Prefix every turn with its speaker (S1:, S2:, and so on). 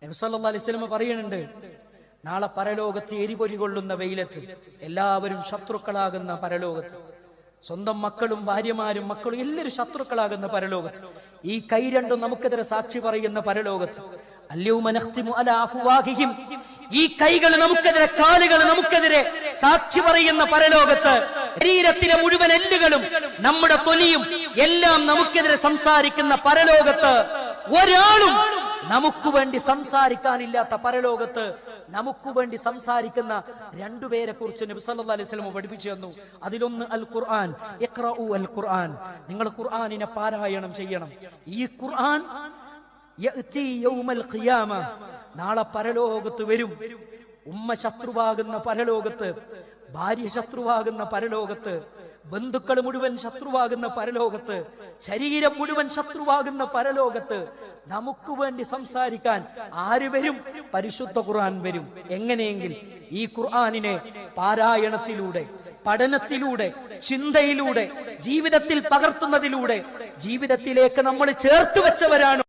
S1: നബി സല്ലല്ലാഹു അലൈഹി വസല്ലം പറയുന്നുണ്ട്, നാളെ പരലോകത്ത് എരിപൊരി കൊള്ളുന്ന വെയിലത്ത് എല്ലാവരും ശത്രുക്കളാകുന്ന പരലോകത്ത്, സ്വന്തം മക്കളും ഭാര്യമാരും മക്കളും എല്ലാവരും ശത്രുക്കളാകുന്ന പരലോകത്ത്, ഈ കൈ രണ്ടും നമുക്കെതിരെ സാക്ഷി പറയുന്ന പരലോകത്ത്, അല്യൗമ നഖ്തിമു അലാ അഫ്വാഹിഹിം, ഈ കൈകൾ നമുക്കെതിരെ, കാലുകൾ നമുക്കെതിരെ സാക്ഷി പറയുന്ന പരലോകത്ത്, ശരീരത്തിലെ മുഴുവൻ എല്ലുകളും നമ്മുടെ തൊലിയും എല്ലാം നമുക്കെതിരെ സംസാരിക്കുന്ന പരലോകത്ത്, ഒരാളും നമുക്ക് വേണ്ടി സംസാരിക്കാനില്ലാത്ത പരലോകത്ത് നമുക്ക് വേണ്ടി സംസാരിക്കുന്ന രണ്ടുപേരെ കുറിച്ച് നബി സല്ലല്ലാഹു അലൈഹി വസല്ലം പഠിപ്പിച്ചു തന്നു. അതിലൊന്ന് അൽ ഖുർആൻ. ഇഖ്റഉ അൽ ഖുർആൻ, നിങ്ങൾ ഖുർആനിനെ പാരായണം ചെയ്യണം. ഈ ഖുർആൻ യഅതി യൗമൽ ഖിയാമ, നാളെ പരലോകത്ത് വരും. ഉമ്മ ശത്രുവാകുന്ന പരലോകത്ത്, ഭാര്യ ശത്രുവാകുന്ന പരലോകത്ത്, ബന്ധുക്കൾ മുഴുവൻ ശത്രുവാകുന്ന പരലോകത്ത്, ശരീരം മുഴുവൻ ശത്രുവാകുന്ന പരലോകത്ത് നമുക്ക് വേണ്ടി സംസാരിക്കാൻ ആര് വരും? പരിശുദ്ധ ഖുർആൻ വരും. എങ്ങനെയെങ്കിൽ ഈ ഖുർആനിനെ പാരായണത്തിലൂടെ, പഠനത്തിലൂടെ, ചിന്തയിലൂടെ, ജീവിതത്തിൽ പകർത്തുന്നതിലൂടെ ജീവിതത്തിലേക്ക് നമ്മൾ ചേർത്ത് വെച്ചവരാണ്.